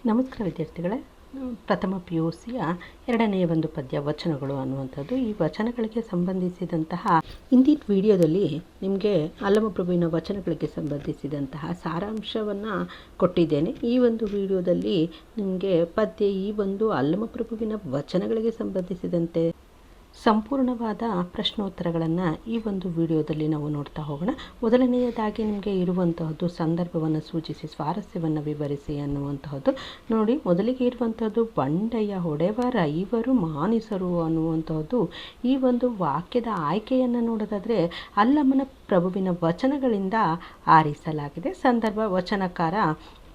ನಮಸ್ಕಾರ ವಿದ್ಯಾರ್ಥಿಗಳೇ. ಪ್ರಥಮ PUCಯ ಎರಡನೆಯ ಒಂದು ಪದ್ಯ ವಚನಗಳು ಅನ್ನುವಂಥದ್ದು. ಈ ವಚನಗಳಿಗೆ ಸಂಬಂಧಿಸಿದಂತಹ ಇಂದಿನ ವಿಡಿಯೋದಲ್ಲಿ ನಿಮಗೆ ಅಲ್ಲಮಪ್ರಭುವಿನ ವಚನಗಳಿಗೆ ಸಂಬಂಧಿಸಿದಂತಹ ಸಾರಾಂಶವನ್ನು ಕೊಟ್ಟಿದ್ದೇನೆ. ಈ ಒಂದು ವಿಡಿಯೋದಲ್ಲಿ ನಿಮಗೆ ಪದ್ಯ ಈ ಒಂದು ಅಲ್ಲಮಪ್ರಭುವಿನ ವಚನಗಳಿಗೆ ಸಂಬಂಧಿಸಿದಂತೆ ಸಂಪೂರ್ಣವಾದ ಪ್ರಶ್ನೋತ್ತರಗಳನ್ನು ಈ ಒಂದು ವಿಡಿಯೋದಲ್ಲಿ ನಾವು ನೋಡ್ತಾ ಹೋಗೋಣ. ಮೊದಲನೆಯದಾಗಿ ನಿಮಗೆ ಇರುವಂತಹದ್ದು ಸಂದರ್ಭವನ್ನು ಸೂಚಿಸಿ ಸ್ವಾರಸ್ಯವನ್ನು ವಿವರಿಸಿ ಅನ್ನುವಂತಹದ್ದು. ನೋಡಿ, ಮೊದಲಿಗೆ ಇರುವಂಥದ್ದು ಬಂಡೆಯ ಹೊಡೆವರ ಇವರು ಮಾನಿಸರು ಅನ್ನುವಂಥದ್ದು. ಈ ಒಂದು ವಾಕ್ಯದ ಆಯ್ಕೆಯನ್ನು ನೋಡೋದಾದರೆ ಅಲ್ಲಮನ ಪ್ರಭುವಿನ ವಚನಗಳಿಂದ ಆರಿಸಲಾಗಿದೆ. ಸಂದರ್ಭ ವಚನಕಾರ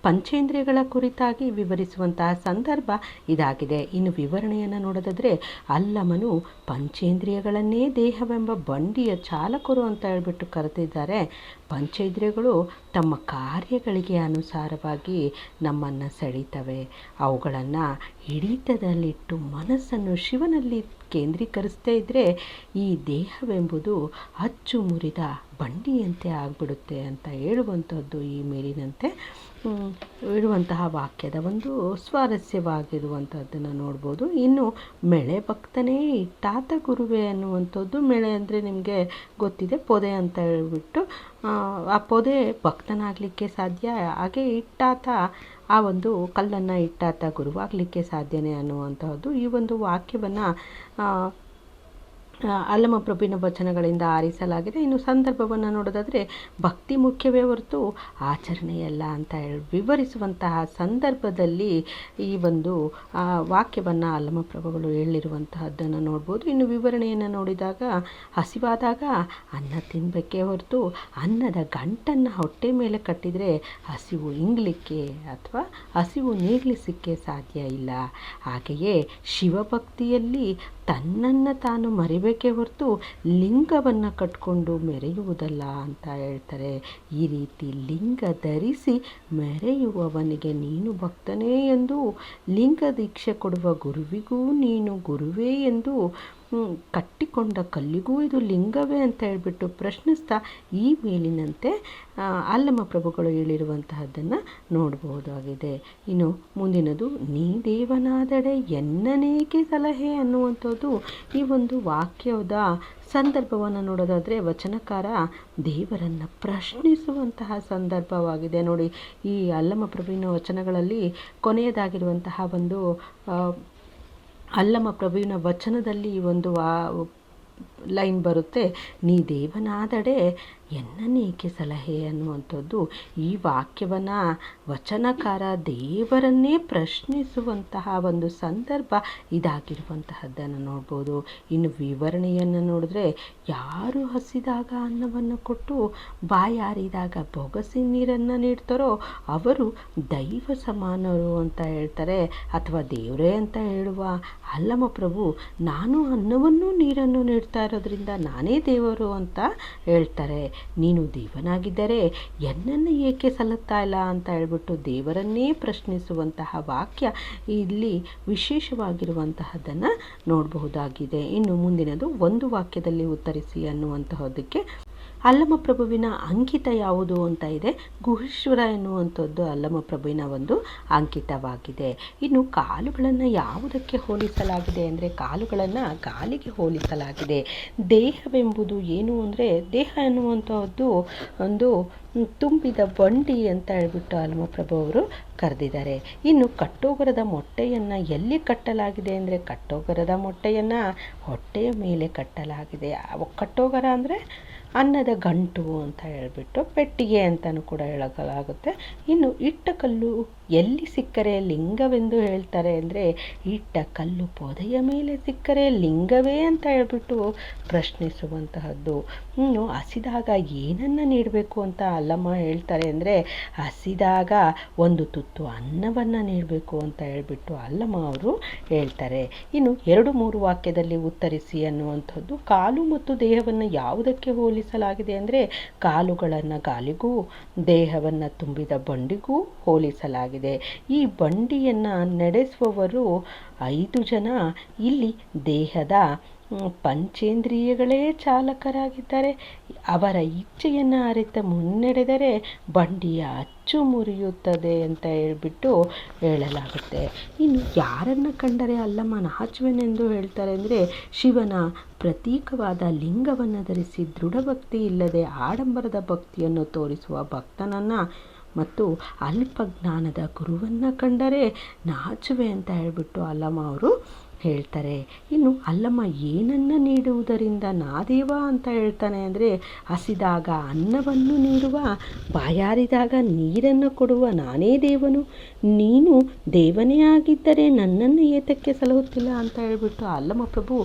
ಪಂಚೇಂದ್ರಿಯಗಳ ಕುರಿತಾಗಿ ವಿವರಿಸುವಂತಹ ಸಂದರ್ಭ ಇದಾಗಿದೆ. ಇನ್ನು ವಿವರಣೆಯನ್ನು ನೋಡೋದಾದರೆ ಅಲ್ಲಮನು ಪಂಚೇಂದ್ರಿಯಗಳನ್ನೇ ದೇಹವೆಂಬ ಬಂಡಿಯ ಚಾಲಕರು ಅಂತ ಹೇಳ್ಬಿಟ್ಟು ಕರೆದಿದ್ದಾರೆ. ಪಂಚೇಂದ್ರಿಯಗಳು ತಮ್ಮ ಕಾರ್ಯಗಳಿಗೆ ಅನುಸಾರವಾಗಿ ನಮ್ಮನ್ನು ಸೆಳೀತವೆ. ಅವುಗಳನ್ನು ಹಿಡಿತದಲ್ಲಿಟ್ಟು ಮನಸ್ಸನ್ನು ಶಿವನಲ್ಲಿ ಕೇಂದ್ರೀಕರಿಸದೇ ಇದ್ದರೆ ಈ ದೇಹವೆಂಬುದು ಅಚ್ಚು ಮುರಿದ ಬಂಡಿಯಂತೆ ಆಗಿಬಿಡುತ್ತೆ ಅಂತ ಹೇಳುವಂಥದ್ದು ಈ ಮೇಲಿನಂತೆ ಇರುವಂತಹ ವಾಕ್ಯದ ಒಂದು ಸ್ವಾರಸ್ಯವಾಗಿರುವಂಥದ್ದನ್ನು ನೋಡ್ಬೋದು. ಇನ್ನು ಮೆಳೆ ಭಕ್ತನೇ ಇಟ್ಟಾತ ಗುರುವೆ ಅನ್ನುವಂಥದ್ದು. ಮೆಳೆ ಅಂದರೆ ನಿಮಗೆ ಗೊತ್ತಿದೆ, ಪೊದೆ ಅಂತ ಹೇಳ್ಬಿಟ್ಟು ಆ ಪೊದೆ ಭಕ್ತನಾಗಲಿಕ್ಕೆ ಸಾಧ್ಯ, ಹಾಗೆ ಇಟ್ಟಾತ ಆ ಒಂದು ಕಲ್ಲನ್ನು ಇಟ್ಟಾತ ಗುರುವಾಗಲಿಕ್ಕೆ ಸಾಧ್ಯನೇ ಅನ್ನುವಂತಹದ್ದು. ಈ ಒಂದು ವಾಕ್ಯವನ್ನು ಅಲ್ಲಮಪ್ರಭುವಿನ ವಚನಗಳಿಂದ ಆರಿಸಲಾಗಿದೆ. ಇನ್ನು ಸಂದರ್ಭವನ್ನು ನೋಡೋದಾದರೆ ಭಕ್ತಿ ಮುಖ್ಯವೇ ಹೊರತು ಆಚರಣೆಯಲ್ಲ ಅಂತ ವಿವರಿಸುವಂತಹ ಸಂದರ್ಭದಲ್ಲಿ ಈ ಒಂದು ವಾಕ್ಯವನ್ನು ಅಲ್ಲಮಪ್ರಭುಗಳು ಹೇಳಿರುವಂತಹದ್ದನ್ನು ನೋಡ್ಬೋದು. ಇನ್ನು ವಿವರಣೆಯನ್ನು ನೋಡಿದಾಗ ಹಸಿವಾದಾಗ ಅನ್ನ ತಿನ್ನಬೇಕೇ ಹೊರತು ಅನ್ನದ ಗಂಟನ್ನು ಹೊಟ್ಟೆ ಮೇಲೆ ಕಟ್ಟಿದರೆ ಹಸಿವು ಇಂಗಲಿಕ್ಕೆ ಅಥವಾ ಹಸಿವು ನೀಗಲಿಸಲಿಕ್ಕೆ ಸಾಧ್ಯ ಇಲ್ಲ. ಹಾಗೆಯೇ ಶಿವಭಕ್ತಿಯಲ್ಲಿ ತನ್ನನ್ನು ತಾನು ಮರಿಬೇಕೇ ಹೊರತು ಲಿಂಗವನ್ನು ಕಟ್ಕೊಂಡು ಮೆರೆಯುವುದಲ್ಲ ಅಂತ ಹೇಳ್ತಾರೆ. ಈ ರೀತಿ ಲಿಂಗ ಧರಿಸಿ ಮೆರೆಯುವವನಿಗೆ ನೀನು ಭಕ್ತನೇ ಎಂದು, ಲಿಂಗ ದೀಕ್ಷೆ ಕೊಡುವ ಗುರುವಿಗೂ ನೀನು ಗುರುವೇ ಎಂದು, ಕಟ್ಟಿಕೊಂಡ ಕಲ್ಲಿಗೂ ಇದು ಲಿಂಗವೇ ಅಂತ ಹೇಳ್ಬಿಟ್ಟು ಪ್ರಶ್ನಿಸ್ತಾ ಈ ಮೇಲಿನಂತೆ ಅಲ್ಲಮಪ್ರಭುಗಳು ಹೇಳಿರುವಂತಹದ್ದನ್ನು ನೋಡಬಹುದಾಗಿದೆ. ಇನ್ನು ಮುಂದಿನದು ನೀ ದೇವನಾದಡೆ ಎನ್ನನೇಕೆ ಸಲಹೆ ಅನ್ನುವಂಥದ್ದು. ಈ ಒಂದು ವಾಕ್ಯದ ಸಂದರ್ಭವನ್ನು ನೋಡೋದಾದರೆ ವಚನಕಾರ ದೇವರನ್ನು ಪ್ರಶ್ನಿಸುವಂತಹ ಸಂದರ್ಭವಾಗಿದೆ. ನೋಡಿ, ಈ ಅಲ್ಲಮಪ್ರಭುವಿನ ವಚನಗಳಲ್ಲಿ ಕೊನೆಯದಾಗಿರುವಂತಹ ಒಂದು ಅಲ್ಲಮಪ್ರಭುವಿನ ವಚನದಲ್ಲಿ ಒಂದು ಲೈನ್ ಬರುತ್ತೆ, ನೀ ದೇವನಾದಡೆ ಎನ್ನನೇಕೆ ಸಲಹೆ ಅನ್ನುವಂಥದ್ದು. ಈ ವಾಕ್ಯವನ್ನು ವಚನಕಾರ ದೇವರನ್ನೇ ಪ್ರಶ್ನಿಸುವಂತಹ ಒಂದು ಸಂದರ್ಭ ಇದಾಗಿರುವಂತಹದ್ದನ್ನು ನೋಡ್ಬೋದು. ಇನ್ನು ವಿವರಣೆಯನ್ನು ನೋಡಿದ್ರೆ ಯಾರು ಹಸಿದಾಗ ಅನ್ನವನ್ನು ಕೊಟ್ಟು ಬಾಯಾರಿದಾಗ ಬೊಗಸಿ ನೀರನ್ನು ನೀಡ್ತಾರೋ ಅವರು ದೈವ ಸಮಾನರು ಅಂತ ಹೇಳ್ತಾರೆ. ಅಥವಾ ದೇವರೇ ಅಂತ ಹೇಳುವ ಅಲ್ಲಮಪ್ರಭು ನಾನು ಅನ್ನವನ್ನು ನೀರನ್ನು ನೀಡ್ತಾ ಇರೋದ್ರಿಂದ ನಾನೇ ದೇವರು ಅಂತ ಹೇಳ್ತಾರೆ. ನೀನು ದೇವನಾಗಿದ್ದರೆ ಎನ್ನನ್ನು ಏಕೆ ಸಲ್ಲುತ್ತಾ ಇಲ್ಲ ಅಂತ ಹೇಳ್ಬಿಟ್ಟು ದೇವರನ್ನೇ ಪ್ರಶ್ನಿಸುವಂತಹ ವಾಕ್ಯ ಇಲ್ಲಿ ವಿಶೇಷವಾಗಿರುವಂತಹದ್ದನ್ನು ನೋಡಬಹುದಾಗಿದೆ. ಇನ್ನು ಮುಂದಿನದು ಒಂದು ವಾಕ್ಯದಲ್ಲಿ ಉತ್ತರಿಸಿ ಅನ್ನುವಂತಹದಕ್ಕೆ ಅಲ್ಲಮಪ್ರಭುವಿನ ಅಂಕಿತ ಯಾವುದು ಅಂತ ಇದೆ. ಗುಹೇಶ್ವರ ಎನ್ನುವಂಥದ್ದು ಅಲ್ಲಮಪ್ರಭುವಿನ ಒಂದು ಅಂಕಿತವಾಗಿದೆ. ಇನ್ನು ಕಾಲುಗಳನ್ನು ಯಾವುದಕ್ಕೆ ಹೋಲಿಸಲಾಗಿದೆ ಅಂದರೆ ಕಾಲುಗಳನ್ನು ಗಾಲಿಗೆ ಹೋಲಿಸಲಾಗಿದೆ. ದೇಹವೆಂಬುದು ಏನು ಅಂದರೆ ದೇಹ ಎನ್ನುವಂಥದ್ದು ಒಂದು ತುಂಬಿದ ಬಂಡಿ ಅಂತ ಹೇಳ್ಬಿಟ್ಟು ಅಲ್ಲಮಪ್ರಭು ಅವರು ಕರೆದಿದ್ದಾರೆ. ಇನ್ನು ಕಟ್ಟೋಗರದ ಮೊಟ್ಟೆಯನ್ನು ಎಲ್ಲಿ ಕಟ್ಟಲಾಗಿದೆ ಅಂದರೆ ಕಟ್ಟೋಗರದ ಮೊಟ್ಟೆಯನ್ನು ಹೊಟ್ಟೆಯ ಮೇಲೆ ಕಟ್ಟಲಾಗಿದೆ. ಕಟ್ಟೋಗರ ಅಂದರೆ ಅನ್ನದ ಗಂಟು ಅಂತ ಹೇಳ್ಬಿಟ್ಟು ಪೆಟ್ಟಿಗೆ ಅಂತಲೂ ಕೂಡ ಹೇಳಲಾಗುತ್ತೆ. ಇನ್ನು ಇಟ್ಟ ಕಲ್ಲು ಎಲ್ಲಿ ಸಿಕ್ಕರೆ ಲಿಂಗವೆಂದು ಹೇಳ್ತಾರೆ ಅಂದರೆ ಇಟ್ಟ ಕಲ್ಲು ಪೊದೆಯ ಮೇಲೆ ಸಿಕ್ಕರೆ ಲಿಂಗವೇ ಅಂತ ಹೇಳ್ಬಿಟ್ಟು ಪ್ರಶ್ನಿಸುವಂತಹದ್ದು. ಇನ್ನು ಹಸಿದಾಗ ಏನನ್ನು ನೀಡಬೇಕು ಅಂತ ಅಲ್ಲಮ್ಮ ಹೇಳ್ತಾರೆ ಅಂದರೆ ಹಸಿದಾಗ ಒಂದು ತುತ್ತು ಅನ್ನವನ್ನು ನೀಡಬೇಕು ಅಂತ ಹೇಳ್ಬಿಟ್ಟು ಅಲ್ಲಮ್ಮ ಅವರು ಹೇಳ್ತಾರೆ. ಇನ್ನು 2-3 ವಾಕ್ಯದಲ್ಲಿ ಉತ್ತರಿಸಿ ಅನ್ನುವಂಥದ್ದು. ಕಾಲು ಮತ್ತು ದೇಹವನ್ನು ಯಾವುದಕ್ಕೆ ಹೋಲಿಸಲಾಗಿದೆ ಅಂದರೆ ಕಾಲುಗಳನ್ನು ಗಾಲಿಗೂ ದೇಹವನ್ನು ತುಂಬಿದ ಬಂಡಿಗೂ ಹೋಲಿಸಲಾಗಿದೆ. ಈ ಬಂಡಿಯನ್ನು ನಡೆಸುವವರು 5 ಜನ. ಇಲ್ಲಿ ದೇಹದ ಪಂಚೇಂದ್ರಿಯಗಳೇ ಚಾಲಕರಾಗಿದ್ದಾರೆ. ಅವರ ಇಚ್ಛೆಯನ್ನು ಅರಿತ ಮುನ್ನಡೆದರೆ ಬಂಡಿಯ ಅಚ್ಚು ಮುರಿಯುತ್ತದೆ ಅಂತ ಹೇಳ್ಬಿಟ್ಟು ಹೇಳಲಾಗುತ್ತೆ. ಇನ್ನು ಯಾರನ್ನು ಕಂಡರೆ ಅಲ್ಲಮ್ಮ ನಾಚುವೆನೆಂದು ಹೇಳ್ತಾರೆ ಅಂದರೆ, ಶಿವನ ಪ್ರತೀಕವಾದ ಲಿಂಗವನ್ನು ಧರಿಸಿ ದೃಢಭಕ್ತಿ ಇಲ್ಲದೆ ಆಡಂಬರದ ಭಕ್ತಿಯನ್ನು ತೋರಿಸುವ ಭಕ್ತನನ್ನು ಮತ್ತು ಅಲ್ಪ ಜ್ಞಾನದ ಗುರುವನ್ನು ಕಂಡರೆ ನಾಚುವೆ ಅಂತ ಹೇಳ್ಬಿಟ್ಟು ಅಲ್ಲಮ್ಮ ಅವರು ಹೇಳ್ತಾರೆ. ಇನ್ನು ಅಲ್ಲಮ್ಮ ಏನನ್ನು ನೀಡುವುದರಿಂದ ನಾದೇವ ಅಂತ ಹೇಳ್ತಾನೆ ಅಂದರೆ, ಹಸಿದಾಗ ಅನ್ನವನ್ನು ನೀಡುವ, ಬಾಯಾರಿದಾಗ ನೀರನ್ನು ಕೊಡುವ ನಾನೇ ದೇವನು. ನೀನು ದೇವನೇ ಆಗಿದ್ದರೆ ನನ್ನನ್ನು ಏತಕ್ಕೆ ಸಲಹುತ್ತಿಲ್ಲ ಅಂತ ಹೇಳ್ಬಿಟ್ಟು ಅಲ್ಲಮ್ಮ ಪ್ರಭು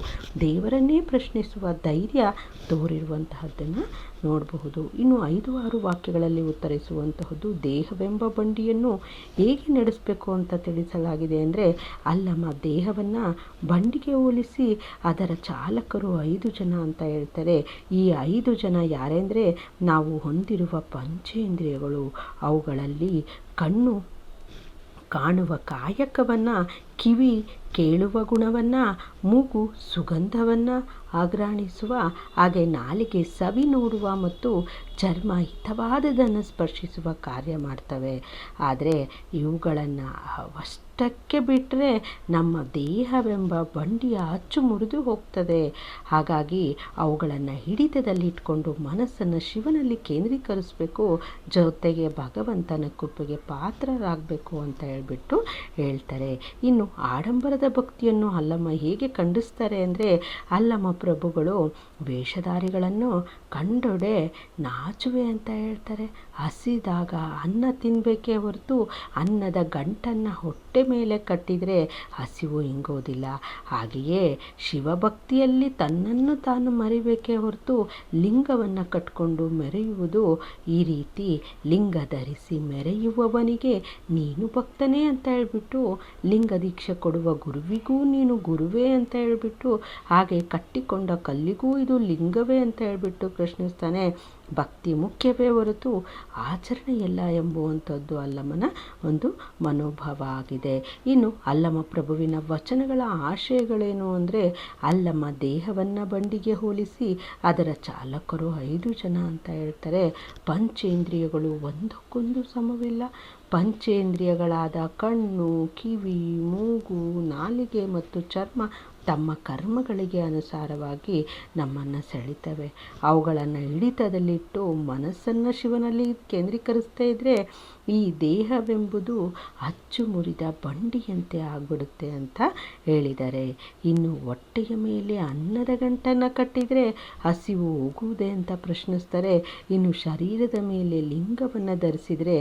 ದೇವರನ್ನೇ ಪ್ರಶ್ನಿಸುವ ಧೈರ್ಯ ತೋರಿರುವಂತಹದ್ದನ್ನು ನೋಡಬಹುದು. ಇನ್ನು 5-6 ವಾಕ್ಯಗಳಲ್ಲಿ ಉತ್ತರಿಸುವಂತಹದ್ದು ದೇಹವೆಂಬ ಬಂಡಿಯನ್ನು ಹೇಗೆ ನಡೆಸಬೇಕು ಅಂತ ತಿಳಿಸಲಾಗಿದೆ ಅಂದರೆ, ಅಲ್ಲಮ್ಮ ದೇಹವನ್ನು ಬಂಡಿಗೆ ಹೋಲಿಸಿ ಅದರ ಚಾಲಕರು 5 ಜನ ಅಂತ ಹೇಳ್ತಾರೆ. ಈ 5 ಜನ ಯಾರೆಂದರೆ, ನಾವು ಹೊಂದಿರುವ ಪಂಚೇಂದ್ರಿಯಗಳು, ಅವುಗಳಲ್ಲಿ ಕಣ್ಣು ಕಾಣುವ ಕಾಯಕವನ್ನು, ಕಿವಿ ಕೇಳುವ ಗುಣವನ್ನು, ಮೂಗು ಸುಗಂಧವನ್ನು ಆಘ್ರಾಣಿಸುವ, ಹಾಗೆ ನಾಲಿಗೆ ಸವಿ ನೋಡುವ ಮತ್ತು ಚರ್ಮ ಹಿತವಾದದನ್ನು ಸ್ಪರ್ಶಿಸುವ ಕಾರ್ಯ ಮಾಡ್ತವೆ. ಆದರೆ ಇವುಗಳನ್ನು ಅಷ್ಟಕ್ಕೆ ಬಿಟ್ಟರೆ ನಮ್ಮ ದೇಹವೆಂಬ ಬಂಡಿಯ ಅಚ್ಚು ಮುರಿದು ಹೋಗ್ತದೆ. ಹಾಗಾಗಿ ಅವುಗಳನ್ನು ಹಿಡಿತದಲ್ಲಿಟ್ಕೊಂಡು ಮನಸ್ಸನ್ನು ಶಿವನಲ್ಲಿ ಕೇಂದ್ರೀಕರಿಸಬೇಕು, ಜೊತೆಗೆ ಭಗವಂತನ ಕೃಪೆಗೆ ಪಾತ್ರರಾಗಬೇಕು ಅಂತ ಹೇಳ್ಬಿಟ್ಟು ಹೇಳ್ತಾರೆ. ಇನ್ನು ಆಡಂಬರದ ಭಕ್ತಿಯನ್ನು ಅಲ್ಲಮ್ಮ ಹೇಗೆ ಖಂಡಿಸ್ತಾರೆ ಅಂದರೆ, ಅಲ್ಲಮ್ಮ ಪ್ರಭುಗಳು ವೇಷಧಾರಿಗಳನ್ನು ಕಂಡೊಡೆ ನಾಚುವೆ ಅಂತ ಹೇಳ್ತಾರೆ. ಹಸಿದಾಗ ಅನ್ನ ತಿನ್ನಬೇಕೇ ಹೊರತು ಅನ್ನದ ಗಂಟನ್ನು ಹೊಟ್ಟೆ ಮೇಲೆ ಕಟ್ಟಿದರೆ ಹಸಿವು ಇಂಗೋದಿಲ್ಲ. ಹಾಗೆಯೇ ಶಿವಭಕ್ತಿಯಲ್ಲಿ ತನ್ನನ್ನು ತಾನು ಮರಿಬೇಕೇ ಹೊರತು ಲಿಂಗವನ್ನು ಕಟ್ಕೊಂಡು ಮೆರೆಯುವುದು. ಈ ರೀತಿ ಲಿಂಗ ಧರಿಸಿ ಮೆರೆಯುವವನಿಗೆ ನೀನು ಭಕ್ತನೇ ಅಂತ ಹೇಳ್ಬಿಟ್ಟು, ಲಿಂಗ ದೀಕ್ಷೆ ಕೊಡುವ ಗುರುವಿಗೂ ನೀನು ಗುರುವೇ ಅಂತ ಹೇಳ್ಬಿಟ್ಟು, ಹಾಗೆ ಕಟ್ಟಿಕೊಂಡ ಕಲ್ಲಿಗೂ ಇದು ಲಿಂಗವೇ ಅಂತ ಹೇಳ್ಬಿಟ್ಟು ಪ್ರಶ್ನಿಸ್ತಾನೆ. ಭಕ್ತಿ ಮುಖ್ಯವೇ ಹೊರತು ಆಚರಣೆಯಲ್ಲ ಎಂಬುವಂಥದ್ದು ಅಲ್ಲಮ್ಮನ ಒಂದು ಮನೋಭಾವ ಆಗಿದೆ. ಇನ್ನು ಅಲ್ಲಮ್ಮ ಪ್ರಭುವಿನ ವಚನಗಳ ಆಶಯಗಳೇನು ಅಂದರೆ, ಅಲ್ಲಮ್ಮ ದೇಹವನ್ನು ಬಂಡಿಗೆ ಹೋಲಿಸಿ ಅದರ ಚಾಲಕರು 5 ಜನ ಅಂತ ಹೇಳ್ತಾರೆ. ಪಂಚೇಂದ್ರಿಯಗಳು ಒಂದಕ್ಕೊಂದು ಸಮವಿಲ್ಲ. ಪಂಚೇಂದ್ರಿಯಗಳಾದ ಕಣ್ಣು, ಕಿವಿ, ಮೂಗು, ನಾಲಿಗೆ ಮತ್ತು ಚರ್ಮ ತಮ್ಮ ಕರ್ಮಗಳಿಗೆ ಅನುಸಾರವಾಗಿ ನಮ್ಮನ್ನು ಸೆಳೀತವೆ. ಅವುಗಳನ್ನು ಹಿಡಿತದಲ್ಲಿಟ್ಟು ಮನಸ್ಸನ್ನು ಶಿವನಲ್ಲಿ ಕೇಂದ್ರೀಕರಿಸ್ತಾ ಇದ್ದರೆ ಈ ದೇಹವೆಂಬುದು ಅಚ್ಚು ಮುರಿದ ಬಂಡಿಯಂತೆ ಆಗ್ಬಿಡುತ್ತೆ ಅಂತ ಹೇಳಿದ್ದಾರೆ. ಇನ್ನು ಹೊಟ್ಟೆಯ ಮೇಲೆ ಅನ್ನದ ಗಂಟನ್ನು ಕಟ್ಟಿದರೆ ಹಸಿವು ಹೋಗುವುದೇ ಅಂತ ಪ್ರಶ್ನಿಸ್ತಾರೆ. ಇನ್ನು ಶರೀರದ ಮೇಲೆ ಲಿಂಗವನ್ನು ಧರಿಸಿದರೆ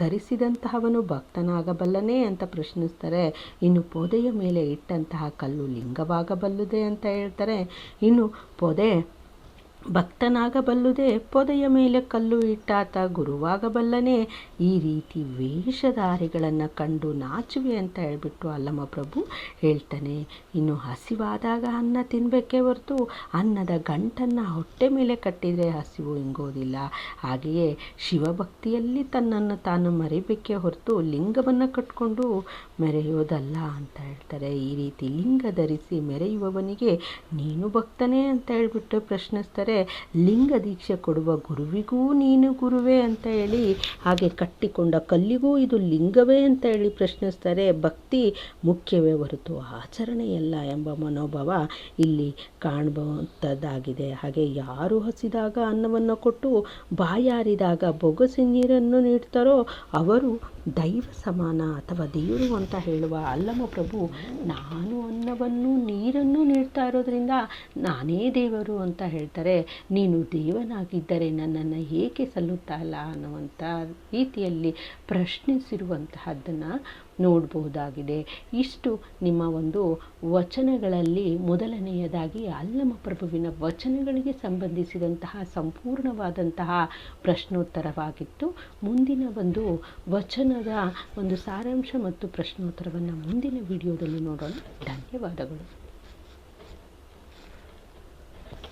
ಧರಿಸಿದಂತಹವನು ಭಕ್ತನಾಗಬಲ್ಲನೇ ಅಂತ ಪ್ರಶ್ನಿಸ್ತಾರೆ. ಇನ್ನು ಪೊದೆಯ ಮೇಲೆ ಇಟ್ಟಂತಹ ಕಲ್ಲು ಲಿಂಗವಾಗಬಲ್ಲುದೇ ಅಂತ ಹೇಳ್ತಾರೆ. ಇನ್ನು ಪೊದೆ ಭಕ್ತನಾಗಬಲ್ಲುದೇ, ಪೊದೆಯ ಮೇಲೆ ಕಲ್ಲು ಇಟ್ಟಾತ ಗುರುವಾಗಬಲ್ಲನೇ. ಈ ರೀತಿ ವೇಷಧಾರಿಗಳನ್ನು ಕಂಡು ನಾಚುವೆ ಅಂತ ಹೇಳ್ಬಿಟ್ಟು ಅಲ್ಲಮ್ಮ ಪ್ರಭು ಹೇಳ್ತಾನೆ. ಇನ್ನು ಹಸಿವಾದಾಗ ಅನ್ನ ತಿನ್ನಬೇಕೇ ಹೊರತು ಅನ್ನದ ಗಂಟನ್ನು ಹೊಟ್ಟೆ ಮೇಲೆ ಕಟ್ಟಿದರೆ ಹಸಿವು ಇಂಗೋದಿಲ್ಲ. ಹಾಗೆಯೇ ಶಿವಭಕ್ತಿಯಲ್ಲಿ ತನ್ನನ್ನು ತಾನು ಮರಿಬೇಕೇ ಹೊರತು ಲಿಂಗವನ್ನು ಕಟ್ಕೊಂಡು ಮೆರೆಯೋದಲ್ಲ ಅಂತ ಹೇಳ್ತಾರೆ. ಈ ರೀತಿ ಲಿಂಗ ಧರಿಸಿ ಮೆರೆಯುವವನಿಗೆ ನೀನು ಭಕ್ತನೇ ಅಂತ ಹೇಳ್ಬಿಟ್ಟು ಪ್ರಶ್ನಿಸ್ತಾರೆ. ಲಿಂಗ ದೀಕ್ಷೆ ಕೊಡುವ ಗುರುವಿಗೂ ನೀನು ಗುರುವೇ ಅಂತ ಹೇಳಿ, ಹಾಗೆ ಕಟ್ಟಿಕೊಂಡ ಕಲ್ಲಿಗೂ ಇದು ಲಿಂಗವೇ ಅಂತ ಹೇಳಿ ಪ್ರಶ್ನಿಸ್ತಾರೆ. ಭಕ್ತಿ ಮುಖ್ಯವೇ ಹೊರತು ಆಚರಣೆಯಲ್ಲ ಎಂಬ ಮನೋಭಾವ ಇಲ್ಲಿ ಕಾಣಬಹುದಾಗಿದೆ. ಹಾಗೆ ಯಾರು ಹಸಿದಾಗ ಅನ್ನವನ್ನು ಕೊಟ್ಟು ಬಾಯಾರಿದಾಗ ಬೊಗಸೆ ನೀರನ್ನು ನೀಡ್ತಾರೋ ಅವರು ದೈವ ಸಮಾನ ಅಥವಾ ದೇವರು ಅಂತ ಹೇಳುವ ಅಲ್ಲಮ್ಮ ಪ್ರಭು, ನಾನು ಅನ್ನವನ್ನು ನೀರನ್ನು ನೀಡ್ತಾ ಇರೋದ್ರಿಂದ ನಾನೇ ದೇವರು ಅಂತ ಹೇಳ್ತಾರೆ. ನೀನು ದೇವನಾಗಿದ್ದರೆ ನನ್ನನ್ನು ಏಕೆ ಸಲ್ಲುತ್ತಾ ಇಲ್ಲ ಅನ್ನುವಂಥ ರೀತಿಯಲ್ಲಿ ಪ್ರಶ್ನಿಸಿರುವಂತಹದ್ದನ್ನು ನೋಡಬಹುದಾಗಿದೆ. ಇಷ್ಟು ನಿಮ್ಮ ಒಂದು ವಚನಗಳಲ್ಲಿ ಮೊದಲನೆಯದಾಗಿ ಅಲ್ಲಮ್ಮ ಪ್ರಭುವಿನ ವಚನಗಳಿಗೆ ಸಂಬಂಧಿಸಿದಂತಹ ಸಂಪೂರ್ಣವಾದಂತಹ ಪ್ರಶ್ನೋತ್ತರವಾಗಿತ್ತು. ಮುಂದಿನ ಒಂದು ವಚನದ ಒಂದು ಸಾರಾಂಶ ಮತ್ತು ಪ್ರಶ್ನೋತ್ತರವನ್ನು ಮುಂದಿನ ವಿಡಿಯೋದಲ್ಲಿ ನೋಡೋಣ. ಧನ್ಯವಾದಗಳು.